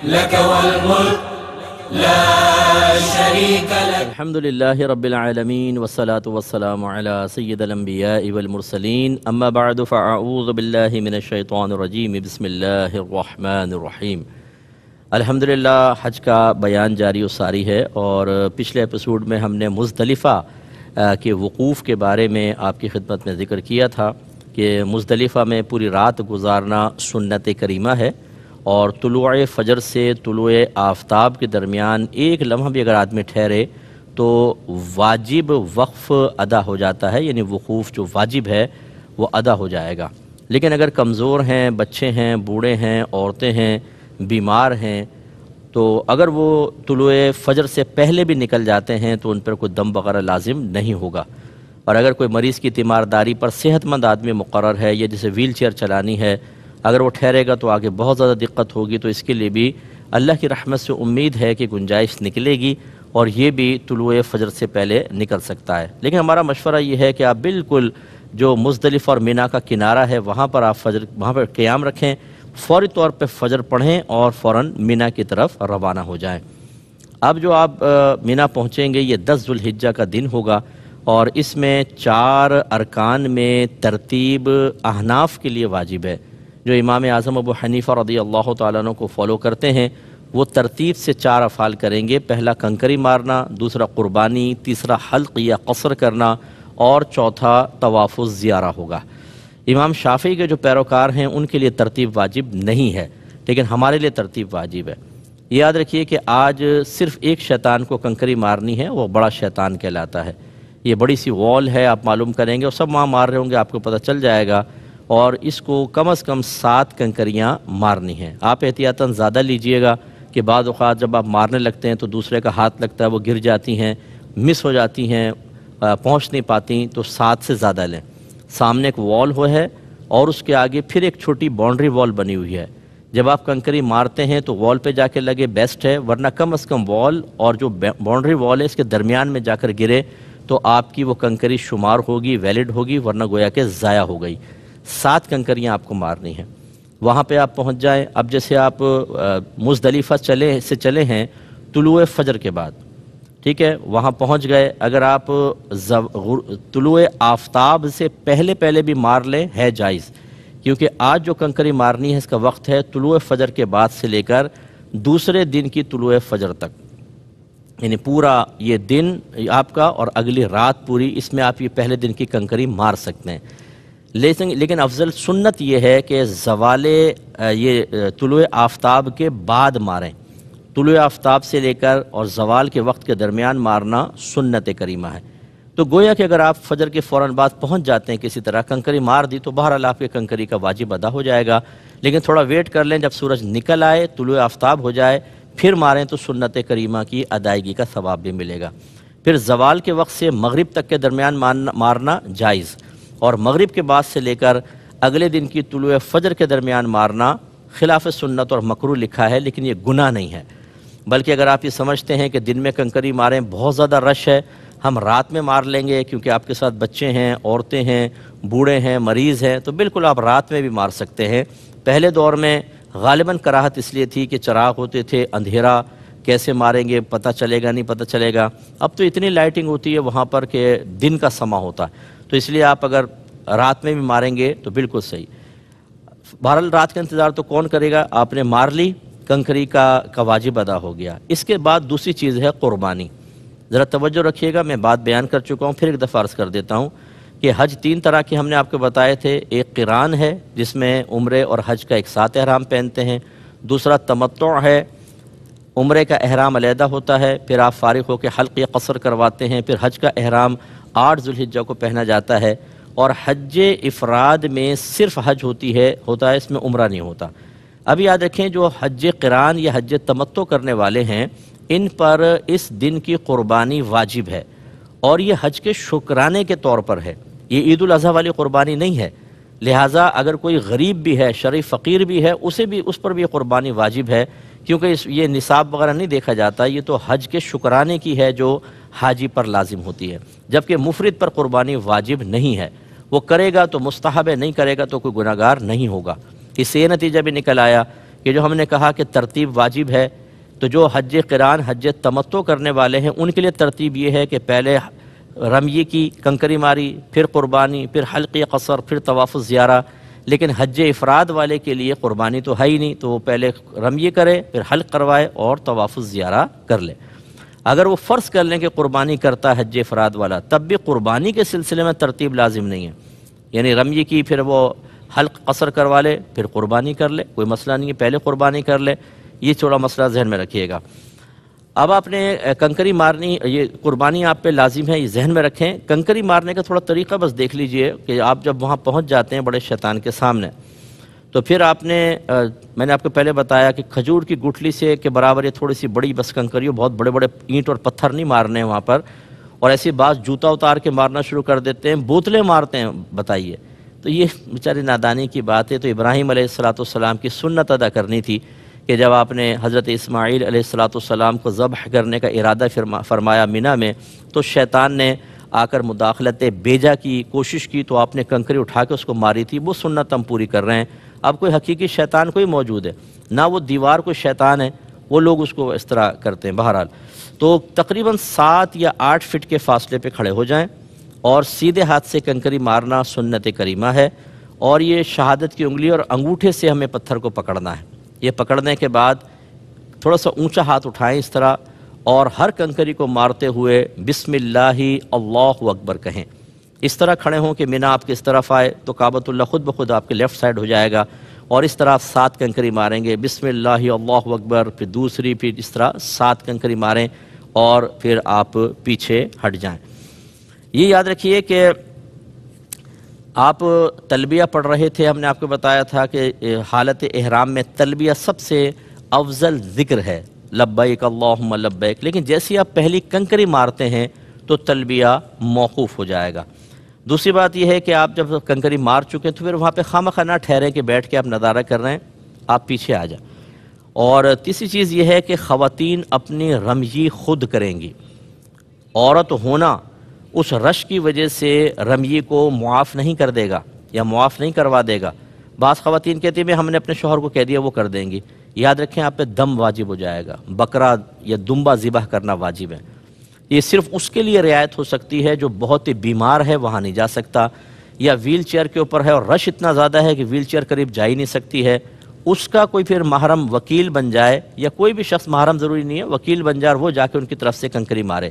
لك والملك لا شريك لك. الحمد لله رب العالمين والصلاة والسلام على سيد الأنبياء والمرسلين أما بعد فأعوذ بالله من الشيطان الرجيم بسم الله الرحمن الرحيم. الحمدللہ حج کا بیان جاری و ساری ہے، اور پچھلے ایپیسوڈ میں ہم نے مزدلفہ کے وقوف کے بارے میں آپ کی خدمت میں ذکر کیا تھا کہ مزدلفہ میں پوری رات گزارنا سنت کریمہ ہے، اور طلوع فجر سے طلوع آفتاب کے درمیان ایک لمحہ بھی اگر آدمی ٹھہرے تو واجب وقف ادا ہو جاتا ہے، یعنی وقوف جو واجب ہے وہ ادا ہو جائے گا. لیکن اگر کمزور ہیں، بچے ہیں، بوڑھے ہیں، عورتیں ہیں، بیمار ہیں، تو اگر وہ طلوع فجر سے پہلے بھی نکل جاتے ہیں تو ان پر کوئی دم وغیرہ لازم نہیں ہوگا. اور اگر کوئی مریض کی تیمارداری پر صحت مند آدمی مقرر ہے یا جسے ویل چیئر چلانی ہے، اگر وہ ٹھہرے گا تو آگے بہت زیادہ دقت ہوگی، تو اس کے لیے بھی اللہ کی رحمت سے امید ہے کہ گنجائش نکلے گی، اور یہ بھی طلوع فجر سے پہلے نکل سکتا ہے. لیکن ہمارا مشورہ یہ ہے کہ آپ بالکل جو مزدلفہ اور مینا کا کنارہ ہے وہاں پر آپ وہاں پر قیام رکھیں، فوری طور پہ فجر پڑھیں اور فوراً مینا کی طرف روانہ ہو جائیں. اب جو آپ مینا پہنچیں گے یہ 10 ذو الحجہ کا دن ہوگا، اور اس میں 4 ارکان میں ترتیب احناف کے لیے واجب ہے. جو امام اعظم ابو حنیفہ رضی اللہ تعالیٰ عنہ کو فالو کرتے ہیں وہ ترتیب سے 4 افعال کریں گے. پہلا کنکری مارنا، دوسرا قربانی، تیسرا حلق یا قصر کرنا، اور چوتھا طواف الزیارہ ہوگا. امام شافعی کے جو پیروکار ہیں ان کے لیے ترتیب واجب نہیں ہے، لیکن ہمارے لیے ترتیب واجب ہے. یاد رکھیے کہ آج صرف ایک شیطان کو کنکری مارنی ہے، وہ بڑا شیطان کہلاتا ہے. یہ بڑی سی وال ہے، آپ معلوم کریں گے اور سب وہاں مار رہے ہوں گے، آپ کو پتہ چل جائے گا. اور اس کو کم از کم 7 کنکریاں مارنی ہیں. آپ احتیاطاً زیادہ لیجئے گا کہ بعض اوقات جب آپ مارنے لگتے ہیں تو دوسرے کا ہاتھ لگتا ہے، وہ گر جاتی ہیں، مس ہو جاتی ہیں، پہنچ نہیں پاتی. تو 7 سے زیادہ لیں. سامنے ایک وال ہے اور اس کے آگے پھر ایک چھوٹی باؤنڈری وال بنی ہوئی ہے. جب آپ کنکری مارتے ہیں تو وال پہ جا کے لگے بیسٹ ہے، ورنہ کم از کم وال اور جو باؤنڈری وال ہے اس کے درمیان میں جا کر گرے تو آپ کی وہ کنکری شمار ہوگی، ویلڈ ہوگی، ورنہ گویا کہ ضائع ہو گئی. 7 کنکریاں آپ کو مارنی ہیں. وہاں پہ آپ پہنچ جائیں. اب جیسے آپ مزدلفہ چلے ہیں طلوع فجر کے بعد، ٹھیک ہے، وہاں پہنچ گئے. اگر آپ طلوع آفتاب سے پہلے بھی مار لیں ہے جائز، کیونکہ آج جو کنکری مارنی ہے اس کا وقت ہے طلوع فجر کے بعد سے لے کر دوسرے دن کی طلوع فجر تک، یعنی پورا یہ دن آپ کا اور اگلی رات پوری، اس میں آپ یہ پہلے دن کی کنکری مار سکتے ہیں. لیکن افضل سنت یہ ہے کہ زوال یہ طلوع آفتاب کے بعد ماریں. طلوع آفتاب سے لے کر اور زوال کے وقت کے درمیان مارنا سنت کریمہ ہے. تو گویا کہ اگر آپ فجر کے فوراً بعد پہنچ جاتے ہیں کسی طرح کنکری مار دی تو بہرحال آپ کے کنکری کا واجب ادا ہو جائے گا. لیکن تھوڑا ویٹ کر لیں، جب سورج نکل آئے، طلوع آفتاب ہو جائے، پھر ماریں تو سنت کریمہ کی ادائیگی کا ثواب بھی ملے گا. پھر زوال کے وقت سے مغرب تک کے درمیان مارنا جائز، اور مغرب کے بعد سے لے کر اگلے دن کی طلوع فجر کے درمیان مارنا خلاف سنت اور مکروہ لکھا ہے، لیکن یہ گناہ نہیں ہے. بلکہ اگر آپ یہ سمجھتے ہیں کہ دن میں کنکری ماریں بہت زیادہ رش ہے، ہم رات میں مار لیں گے کیونکہ آپ کے ساتھ بچے ہیں، عورتیں ہیں، بوڑھے ہیں، مریض ہیں، تو بالکل آپ رات میں بھی مار سکتے ہیں. پہلے دور میں غالباً کراہت اس لیے تھی کہ چراغ ہوتے تھے، اندھیرا کیسے ماریں گے، پتہ چلے گا نہیں پتہ چلے گا. اب تو اتنی لائٹنگ ہوتی ہے وہاں پر کہ دن کا سما ہوتا ہے، تو اس لیے آپ اگر رات میں بھی ماریں گے تو بالکل صحیح. بہرحال رات کا انتظار تو کون کرے گا، آپ نے مار لی، کنکری کا واجب ادا ہو گیا. اس کے بعد دوسری چیز ہے قربانی. ذرا توجہ رکھیے گا، میں بات بیان کر چکا ہوں، پھر ایک دفعہ عرض کر دیتا ہوں کہ حج 3 طرح کے ہم نے آپ کو بتائے تھے. ایک قران ہے جس میں عمرے اور حج کا ایک ساتھ احرام پہنتے ہیں. دوسرا تمتع ہے، عمرے کا احرام علیحدہ ہوتا ہے، پھر آپ فارغ ہو کے حلق یا قصر کرواتے ہیں. پھر حج کا احرام 8 ذو الحجہ کو پہنا جاتا ہے. اور حج افراد میں صرف حج ہوتا ہے، اس میں عمرہ نہیں ہوتا. اب یاد رکھیں جو حج قران یا حج تمتع کرنے والے ہیں ان پر اس دن کی قربانی واجب ہے، اور یہ حج کے شکرانے کے طور پر ہے، یہ عید الاضحیٰ والی قربانی نہیں ہے. لہٰذا اگر کوئی غریب بھی ہے، شرعی فقیر بھی ہے، اس پر بھی قربانی واجب ہے، کیونکہ یہ نصاب وغیرہ نہیں دیکھا جاتا، یہ تو حج کے شکرانے کی ہے جو حاجی پر لازم ہوتی ہے. جبکہ مفرد پر قربانی واجب نہیں ہے، وہ کرے گا تو مستحب ہے، نہیں کرے گا تو کوئی گناہگار نہیں ہوگا. اس سے یہ نتیجہ بھی نکل آیا کہ جو ہم نے کہا کہ ترتیب واجب ہے، تو جو حج قران حج تمتع کرنے والے ہیں ان کے لیے ترتیب یہ ہے کہ پہلے رمی کی کنکری ماری، پھر قربانی، پھر حلقی قصر، پھر طواف الزیارہ۔ لیکن حج افراد والے کے لیے قربانی تو ہے ہی نہیں، تو وہ پہلے رمی کرے، پھر حلق کروائے اور طواف الزیارہ کر لے۔ اگر وہ فرض کر لیں کہ قربانی کرتا ہے حج افراد والا، تب بھی قربانی کے سلسلے میں ترتیب لازم نہیں ہے، یعنی رمی کی پھر وہ حلق قصر کروا لے پھر قربانی کر لے، کوئی مسئلہ نہیں ہے، پہلے قربانی کر لے، یہ تھوڑا مسئلہ ذہن میں رکھیے گا۔ اب آپ نے کنکری مارنی، یہ قربانی آپ پہ لازم ہے، یہ ذہن میں رکھیں۔ کنکری مارنے کا تھوڑا طریقہ بس دیکھ لیجئے کہ آپ جب وہاں پہنچ جاتے ہیں بڑے شیطان کے سامنے، تو پھر آپ نے میں نے آپ کو پہلے بتایا کہ کھجور کی گٹھلی سے کے برابر یہ تھوڑی سی بڑی بس کنکری، بہت بڑے بڑے اینٹ اور پتھر نہیں مارنے ہیں وہاں پر، اور ایسی بعض جوتا اتار کے مارنا شروع کر دیتے ہیں، بوتلیں مارتے ہیں، بتائیے۔ تو یہ بیچاری نادانی کی بات ہے۔ تو ابراہیم علیہ السلام کی سنت ادا کرنی تھی کہ جب آپ نے حضرت اسماعیل علیہ السلام کو ذبح کرنے کا ارادہ فرمایا مینا میں، تو شیطان نے آ کر مداخلت بیجا کی کوشش کی، تو آپ نے کنکری اٹھا کے اس کو ماری تھی۔ وہ سنت ہم پوری کر رہے ہیں۔ اب کوئی حقیقی شیطان کوئی موجود ہے نہ، وہ دیوار کوئی شیطان ہے، وہ لوگ اس کو اس طرح کرتے ہیں۔ بہرحال تو تقریباً 7 یا 8 فٹ کے فاصلے پہ کھڑے ہو جائیں، اور سیدھے ہاتھ سے کنکری مارنا سنت کریمہ ہے، اور یہ شہادت کی انگلی اور انگوٹھے سے ہمیں پتھر کو پکڑنا ہے۔ یہ پکڑنے کے بعد تھوڑا سا اونچا ہاتھ اٹھائیں اس طرح، اور ہر کنکری کو مارتے ہوئے بسم اللہ اللہ اکبر کہیں۔ اس طرح کھڑے ہوں کہ مینا آپ کی اس طرف آئے تو کعبۃ اللہ خود بخود آپ کے لیفٹ سائڈ ہو جائے گا، اور اس طرح 7 کنکری ماریں گے، بسم اللہ اللہ اکبر، پھر دوسری، پھر اس طرح 7 کنکری ماریں، اور پھر آپ پیچھے ہٹ جائیں۔ یہ یاد رکھیے کہ آپ تلبیہ پڑھ رہے تھے، ہم نے آپ کو بتایا تھا کہ حالت احرام میں تلبیہ سب سے افضل ذکر ہے، لبیک اللہم لبیک، لیکن جیسے آپ پہلی کنکری مارتے ہیں تو تلبیہ موقوف ہو جائے گا۔ دوسری بات یہ ہے کہ آپ جب کنکری مار چکے تو پھر وہاں پہ خواہ نہ ٹھہریں کہ بیٹھ کے آپ نظارہ کر رہے ہیں، آپ پیچھے آ جائیں۔ اور تیسری چیز یہ ہے کہ خواتین اپنی رمی خود کریں گی۔ عورت ہونا اس رش کی وجہ سے رمی کو معاف نہیں کر دے گا یا معاف نہیں کروا دے گا۔ بعض خواتین کہتی ہیں ہم نے اپنے شوہر کو کہہ دیا وہ کر دیں گی۔ یاد رکھیں آپ پہ دم واجب ہو جائے گا، بکرا یا دمبا ذبح کرنا واجب ہے۔ یہ صرف اس کے لیے رعایت ہو سکتی ہے جو بہت ہی بیمار ہے، وہاں نہیں جا سکتا، یا ویل چیئر کے اوپر ہے اور رش اتنا زیادہ ہے کہ ویل چیئر قریب جا ہی نہیں سکتی ہے، اس کا کوئی پھر محرم وکیل بن جائے، یا کوئی بھی شخص محرم ضروری نہیں ہے، وکیل بن جائے اور وہ جا کے ان کی طرف سے کنکری مارے۔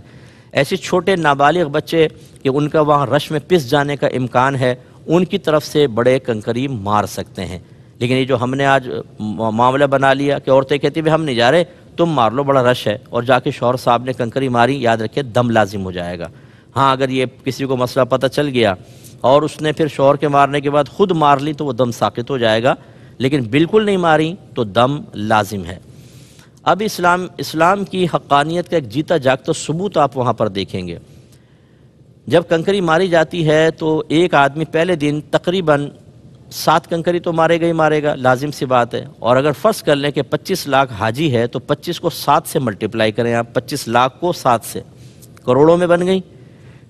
ایسے چھوٹے نابالغ بچے کہ ان کا وہاں رش میں پس جانے کا امکان ہے، ان کی طرف سے بڑے کنکری مار سکتے ہیں۔ لیکن یہ جو ہم نے آج معاملہ بنا لیا کہ عورتیں کہتی ہیں ہم نہیں جا رہے، تم مار لو، بڑا رش ہے، اور جا کے شوہر صاحب نے کنکری ماری، یاد رکھے دم لازم ہو جائے گا۔ ہاں اگر یہ کسی کو مسئلہ پتہ چل گیا اور اس نے پھر شوہر کے مارنے کے بعد خود مار لی تو وہ دم ساقط ہو جائے گا، لیکن بالکل نہیں ماری تو دم لازم ہے۔ اب اسلام کی حقانیت کا ایک جیتا جاگتا ثبوت آپ وہاں پر دیکھیں گے۔ جب کنکری ماری جاتی ہے تو ایک آدمی پہلے دن تقریباً 7 کنکری تو مارے گا، لازم سی بات ہے۔ اور اگر فرض کر لیں کہ 25 لاکھ حاجی ہے تو 25 کو 7 سے ملٹیپلائی کریں آپ، 25 لاکھ کو 7 سے، کروڑوں میں بن گئی۔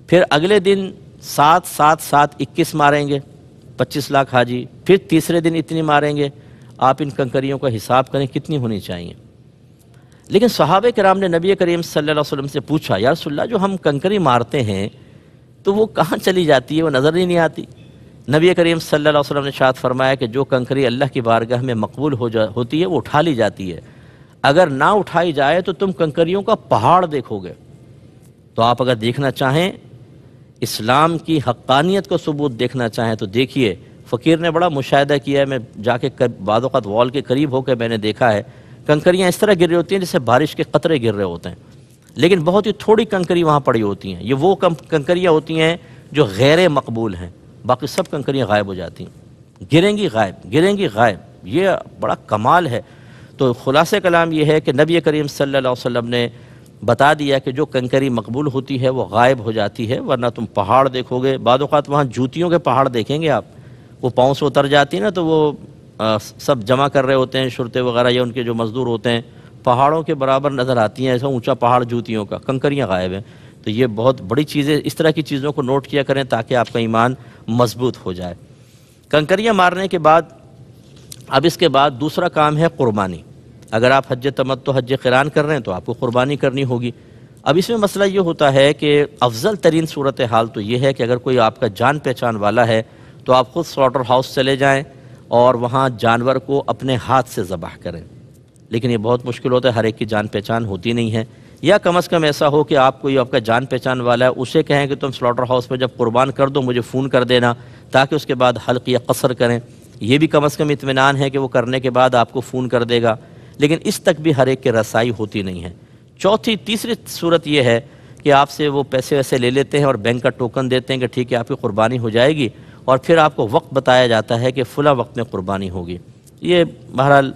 پھر اگلے دن 7 7 7 21 ماریں گے 25 لاکھ حاجی، پھر تیسرے دن اتنی ماریں گے۔ آپ ان کنکریوں کا حساب کریں کتنی ہونی چاہیے۔ لیکن صحابہ کرام نے نبی کریم صلی اللہ علیہ وسلم سے پوچھا، یا رسول اللہ جو ہم کنکری مارتے ہیں تو وہ کہاں چلی جاتی ہے، وہ نظر ہی نہیں آتی۔ نبی کریم صلی اللہ علیہ وسلم نے ارشاد فرمایا کہ جو کنکری اللہ کی بارگاہ میں مقبول ہوتی ہے وہ اٹھا لی جاتی ہے، اگر نہ اٹھائی جائے تو تم کنکریوں کا پہاڑ دیکھو گے۔ تو آپ اگر دیکھنا چاہیں اسلام کی حقانیت کو ثبوت دیکھنا چاہیں تو دیکھیے، فقیر نے بڑا مشاہدہ کیا ہے، میں جا کے بعض اوقات وال کے قریب ہو کے میں نے دیکھا ہے، کنکریاں اس طرح گر رہی ہوتی ہیں جیسے بارش کے قطرے گر رہے ہوتے ہیں، لیکن بہت ہی تھوڑی کنکری وہاں پڑی ہوتی ہیں۔ یہ وہ کنکریاں ہوتی ہیں جو غیر مقبول ہیں، باقی سب کنکریاں غائب ہو جاتی ہیں، گریں گی غائب۔ یہ بڑا کمال ہے۔ تو خلاصہ کلام یہ ہے کہ نبی کریم صلی اللہ علیہ وسلم نے بتا دیا کہ جو کنکری مقبول ہوتی ہے وہ غائب ہو جاتی ہے، ورنہ تم پہاڑ دیکھو گے۔ بعض اوقات وہاں جوتیوں کے پہاڑ دیکھیں گے آپ، وہ پاؤں سے اتر جاتی نا تو وہ سب جمع کر رہے ہوتے ہیں شرطے وغیرہ یا ان کے جو مزدور ہوتے ہیں، پہاڑوں کے برابر نظر آتی ہیں، ایسا اونچا پہاڑ جوتیوں کا، کنکریاں غائب ہیں۔ تو یہ بہت بڑی چیزیں، اس طرح کی چیزوں کو نوٹ کیا کریں تاکہ آپ کا ایمان مضبوط ہو جائے۔ کنکریاں مارنے کے بعد اب اس کے بعد دوسرا کام ہے قربانی۔ اگر آپ حج تمتع حج قران کر رہے ہیں تو آپ کو قربانی کرنی ہوگی۔ اب اس میں مسئلہ یہ ہوتا ہے کہ افضل ترین صورتحال تو یہ ہے کہ اگر کوئی آپ کا جان پہچان والا ہے تو آپ خود سلاٹر ہاؤس چلے جائیں اور وہاں جانور کو اپنے ہاتھ سے ذبح کریں، لیکن یہ بہت مشکل ہوتا ہے، ہر ایک کی جان پہچان ہوتی نہیں ہے۔ یا کم از کم ایسا ہو کہ آپ کوئی آپ کا جان پہچان والا ہے، اسے کہیں کہ تم سلاٹر ہاؤس میں جب قربان کر دو مجھے فون کر دینا، تاکہ اس کے بعد حلق یا قصر کریں۔ یہ بھی کم از کم اطمینان ہے کہ وہ کرنے کے بعد آپ کو فون کر دے گا، لیکن اس تک بھی ہر ایک کی رسائی ہوتی نہیں ہے۔ تیسری صورت یہ ہے کہ آپ سے وہ پیسے ویسے لے لیتے ہیں اور بینک کا ٹوکن دیتے ہیں کہ ٹھیک ہے آپ کی قربانی ہو جائے گی، اور پھر آپ کو وقت بتایا جاتا ہے کہ فلاں وقت میں قربانی ہوگی۔ یہ بہرحال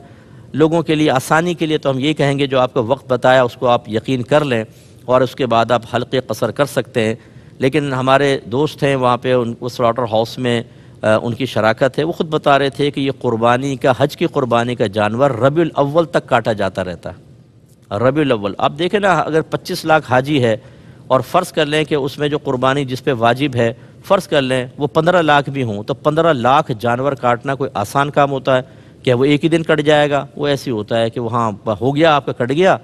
لوگوں کے لیے آسانی کے لیے تو ہم یہ کہیں گے جو آپ کو وقت بتایا اس کو آپ یقین کر لیں اور اس کے بعد آپ حلق قصر کر سکتے ہیں۔ لیکن ہمارے دوست ہیں وہاں پہ اس سلاٹر ہاؤس میں ان کی شراکت ہے، وہ خود بتا رہے تھے کہ یہ قربانی کا حج کی قربانی کا جانور ربیع الاول تک کاٹا جاتا رہتا ہے۔ ربیع الاول آپ دیکھیں نا، اگر 25 لاکھ حاجی ہے اور فرض کر لیں کہ اس میں جو قربانی جس پہ واجب ہے فرض کر لیں وہ 15 لاکھ بھی ہوں، تو 15 لاکھ جانور کاٹنا کوئی آسان کام ہوتا ہے کہ وہ ایک ہی دن کٹ جائے گا؟ وہ ایسی ہوتا ہے کہ وہاں ہو گیا آپ کا کٹ گیا،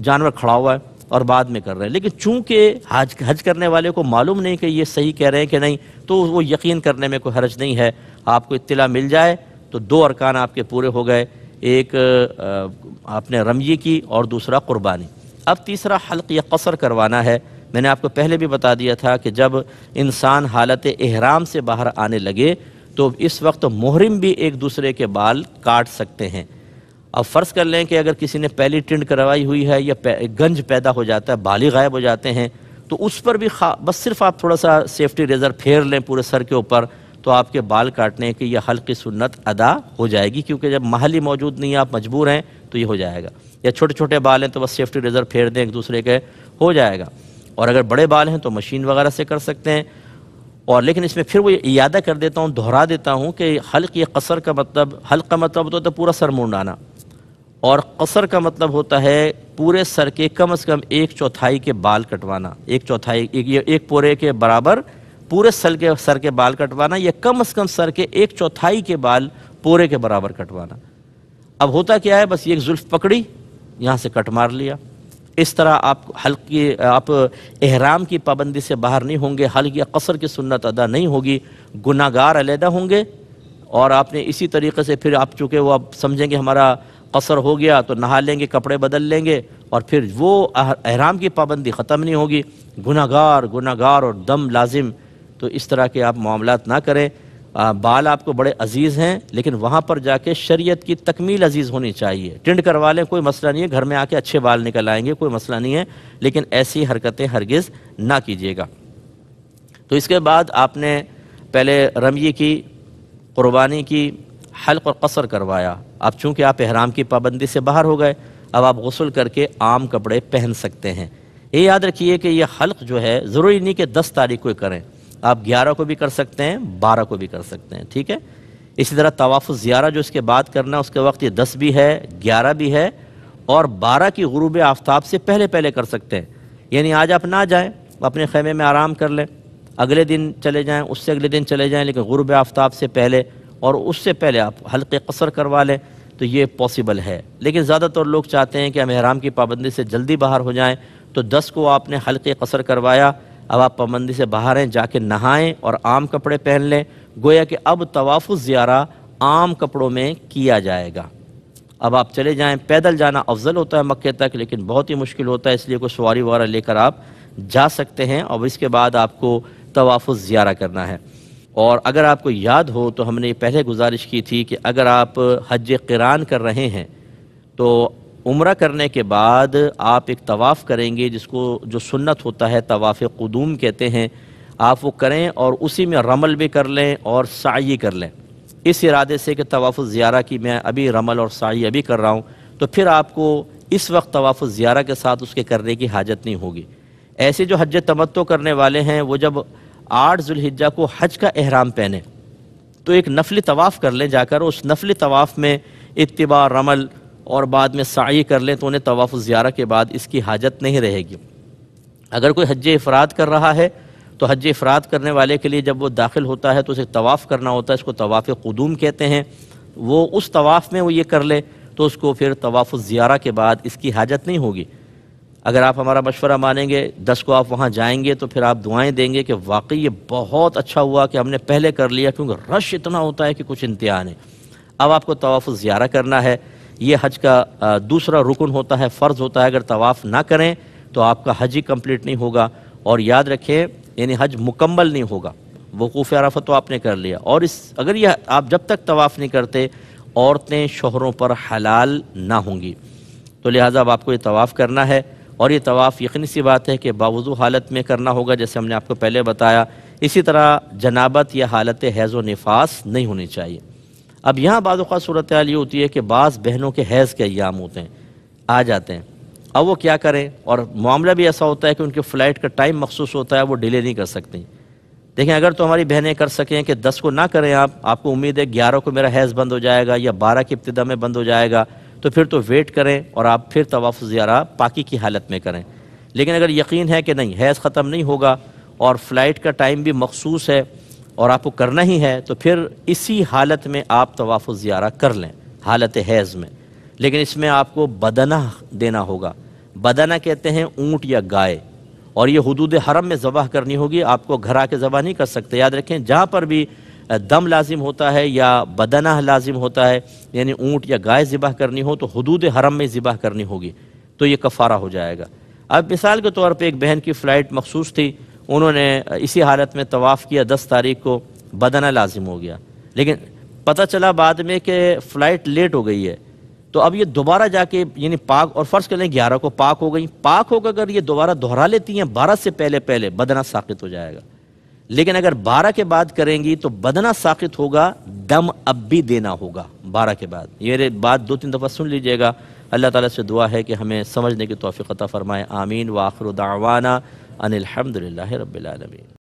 جانور کھڑا ہوا ہے اور بعد میں کر رہے ہیں۔ لیکن چونکہ حج کرنے والے کو معلوم نہیں کہ یہ صحیح کہہ رہے ہیں کہ نہیں، تو وہ یقین کرنے میں کوئی حرج نہیں ہے۔ آپ کو اطلاع مل جائے تو 2 ارکان آپ کے پورے ہو گئے، ایک آپ نے رمیے کی اور دوسرا قربانی۔ اب تیسرا حلق یا قصر کروانا ہے۔ میں نے آپ کو پہلے بھی بتا دیا تھا کہ جب انسان حالت احرام سے باہر آنے لگے تو اس وقت محرم بھی ایک دوسرے کے بال کاٹ سکتے ہیں۔ اب فرض کر لیں کہ اگر کسی نے پہلی ٹنڈ کروائی ہوئی ہے یا گنج پیدا ہو جاتا ہے، بالی غائب ہو جاتے ہیں، تو اس پر بھی بس صرف آپ تھوڑا سا سیفٹی ریزر پھیر لیں پورے سر کے اوپر تو آپ کے بال کاٹنے کی یہ حلق کی سنت ادا ہو جائے گی، کیونکہ جب محلی موجود نہیں آپ مجبور ہیں تو یہ ہو جائے گا۔ یا چھوٹے چھوٹے بال ہیں تو بس سیفٹی ریزر پھیر دیں ایک دوسرے کے، ہو جائے گا۔ اور اگر بڑے بال ہیں تو مشین وغیرہ سے کر سکتے ہیں۔ اور لیکن اس میں پھر وہ اعادہ کر دیتا ہوں، دہرا دیتا ہوں کہ حلق یا قصر کا مطلب، حلق کا مطلب ہوتا ہے پورا سر مونڈانا، اور قصر کا مطلب ہوتا ہے پورے سر کے کم از کم 1/4 کے بال کٹوانا، 1/4 ایک پورے کے برابر پورے سر کے بال کٹوانا، یا کم از کم سر کے 1/4 کے بال پورے کے برابر کٹوانا۔ اب ہوتا کیا ہے، بس یہ ایک زلف پکڑی یہاں سے کٹ مار لیا۔ اس طرح آپ احرام کی پابندی سے باہر نہیں ہوں گے، حلق یا قصر کی سنت ادا نہیں ہوگی، گناہ گار علیحدہ ہوں گے، اور آپ نے اسی طریقے سے پھر آپ چونکہ وہ آپ سمجھیں گے ہمارا قصر ہو گیا تو نہا لیں گے، کپڑے بدل لیں گے، اور پھر وہ احرام کی پابندی ختم نہیں ہوگی، گناہ گار اور دم لازم۔ تو اس طرح کے آپ معاملات نہ کریں۔ بال آپ کو بڑے عزیز ہیں، لیکن وہاں پر جا کے شریعت کی تکمیل عزیز ہونی چاہیے۔ ٹنڈ کروا لیں کوئی مسئلہ نہیں ہے، گھر میں آ کے اچھے بال نکل آئیں گے، کوئی مسئلہ نہیں ہے، لیکن ایسی حرکتیں ہرگز نہ کیجیے گا۔ تو اس کے بعد آپ نے پہلے رمیے کی، قربانی کی، حلق اور قصر کروایا۔ اب چونکہ آپ احرام کی پابندی سے باہر ہو گئے، اب آپ غسل کر کے عام کپڑے پہن سکتے ہیں۔ یہ یاد رکھیے کہ یہ حلق جو ہے ضروری نہیں کہ 10 تاریخ کو کریں، آپ 11 کو بھی کر سکتے ہیں، 12 کو بھی کر سکتے ہیں، ٹھیک ہے۔ اسی طرح طواف الزیارہ جو اس کے بعد کرنا ہے اس کے وقت یہ 10 بھی ہے، 11 بھی ہے، اور 12 کی غروب آفتاب سے پہلے کر سکتے ہیں۔ یعنی آج آپ نہ جائیں، اپنے خیمے میں آرام کر لیں، اگلے دن چلے جائیں، اس سے اگلے دن چلے جائیں، لیکن غروب آفتاب سے پہلے اور اس سے پہلے آپ حلق قصر کروا لیں تو یہ پاسبل ہے۔ لیکن زیادہ تر لوگ چاہتے ہیں کہ ہم احرام کی پابندی سے جلدی باہر ہو جائیں، تو 10 کو آپ نے حلق قصر کروایا، اب آپ پابندی سے باہر ہیں، جا کے نہائیں اور عام کپڑے پہن لیں، گویا کہ اب طواف الزیارہ عام کپڑوں میں کیا جائے گا۔ اب آپ چلے جائیں، پیدل جانا افضل ہوتا ہے مکے تک، لیکن بہت ہی مشکل ہوتا ہے، اس لیے کوئی سواری وغیرہ لے کر آپ جا سکتے ہیں، اور اس کے بعد آپ کو طواف الزیارہ کرنا ہے۔ اور اگر آپ کو یاد ہو تو ہم نے پہلے گزارش کی تھی کہ اگر آپ حج قران کر رہے ہیں تو عمرہ کرنے کے بعد آپ ایک طواف کریں گے، جس کو جو سنت ہوتا ہے طواف قدوم کہتے ہیں، آپ وہ کریں اور اسی میں رمل بھی کر لیں اور سعی کر لیں، اس ارادے سے کہ طواف الزیارہ کی میں ابھی رمل اور سعی ابھی کر رہا ہوں، تو پھر آپ کو اس وقت طواف الزیارہ کے ساتھ اس کے کرنے کی حاجت نہیں ہوگی۔ ایسے جو حج تمتع کرنے والے ہیں وہ جب 8 ذو الحجہ کو حج کا احرام پہنے تو ایک نفلی طواف کر لیں، جا کر اس نفلی طواف میں اتباع، رمل اور بعد میں سعی کر لیں، تو انہیں طواف الزیارہ کے بعد اس کی حاجت نہیں رہے گی۔ اگر کوئی حج افراد کر رہا ہے تو حج افراد کرنے والے کے لیے جب وہ داخل ہوتا ہے تو اسے طواف کرنا ہوتا ہے، اس کو طواف قدوم کہتے ہیں، وہ اس طواف میں وہ یہ کر لے تو اس کو پھر طواف الزیارہ کے بعد اس کی حاجت نہیں ہوگی۔ اگر آپ ہمارا مشورہ مانیں گے 10 کو آپ وہاں جائیں گے تو پھر آپ دعائیں دیں گے کہ واقعی یہ بہت اچھا ہوا کہ ہم نے پہلے کر لیا، کیونکہ رش اتنا ہوتا ہے کہ کچھ انتہا نہیں۔ اب آپ کو طواف الزیارہ کرنا ہے، یہ حج کا دوسرا رکن ہوتا ہے، فرض ہوتا ہے۔ اگر طواف نہ کریں تو آپ کا حج ہی کمپلیٹ نہیں ہوگا، اور یاد رکھیں یعنی حج مکمل نہیں ہوگا۔ وقوف عرفہ تو آپ نے کر لیا، اور اگر یہ آپ جب تک طواف نہیں کرتے عورتیں شوہروں پر حلال نہ ہوں گی، تو لہٰذا اب آپ کو یہ طواف کرنا ہے، اور یہ طواف یقینی سی بات ہے کہ باوضو حالت میں کرنا ہوگا، جیسے ہم نے آپ کو پہلے بتایا۔ اسی طرح جنابت یا حالت حیض و نفاس نہیں ہونی چاہیے۔ اب یہاں بعض اوقات صورتحال یہ ہوتی ہے کہ بعض بہنوں کے حیض کے ایام ہوتے ہیں، آ جاتے ہیں، اب وہ کیا کریں، اور معاملہ بھی ایسا ہوتا ہے کہ ان کے فلائٹ کا ٹائم مخصوص ہوتا ہے، وہ ڈیلے نہیں کر سکتے۔ دیکھیں اگر تو ہماری بہنیں کر سکیں کہ 10 کو نہ کریں، آپ کو امید ہے 11 کو میرا حیض بند ہو جائے گا یا 12 کی ابتدا میں بند ہو جائے گا، تو پھر تو ویٹ کریں اور آپ پھر طواف زیارہ پاکی کی حالت میں کریں۔ لیکن اگر یقین ہے کہ نہیں حیض ختم نہیں ہوگا اور فلائٹ کا ٹائم بھی مخصوص ہے اور آپ کو کرنا ہی ہے، تو پھر اسی حالت میں آپ طواف زیارہ کر لیں حالت حیض میں۔ لیکن اس میں آپ کو بدنہ دینا ہوگا۔ بدنہ کہتے ہیں اونٹ یا گائے، اور یہ حدود حرم میں ذبح کرنی ہوگی، آپ کو گھر آ کے ذبح نہیں کر سکتے۔ یاد رکھیں جہاں پر بھی دم لازم ہوتا ہے یا بدنہ لازم ہوتا ہے، یعنی اونٹ یا گائے ذبح کرنی ہو، تو حدود حرم میں ذبح کرنی ہوگی، تو یہ کفارہ ہو جائے گا۔ اب مثال کے طور پہ ایک بہن کی فلائٹ مخصوص تھی، انہوں نے اسی حالت میں طواف کیا، 10 تاریخ کو بدنہ لازم ہو گیا، لیکن پتہ چلا بعد میں کہ فلائٹ لیٹ ہو گئی ہے، تو اب یہ دوبارہ جا کے یعنی پاک، اور فرض کر لیں 11 کو پاک ہو گئی، پاک ہو کر اگر یہ دوبارہ دہرا لیتی ہیں 12 سے پہلے بدنہ ساقط ہو جائے گا۔ لیکن اگر 12 کے بعد کریں گی تو بدنہ ساقط ہوگا، دم اب بھی دینا ہوگا 12 کے بعد۔ یہ بات 2-3 دفعہ سن لیجئے گا۔ اللہ تعالیٰ سے دعا ہے کہ ہمیں سمجھنے کی توفیق عطا فرمائے، آمین۔ وآخر دعوانا ان الحمدللہ رب العالمین۔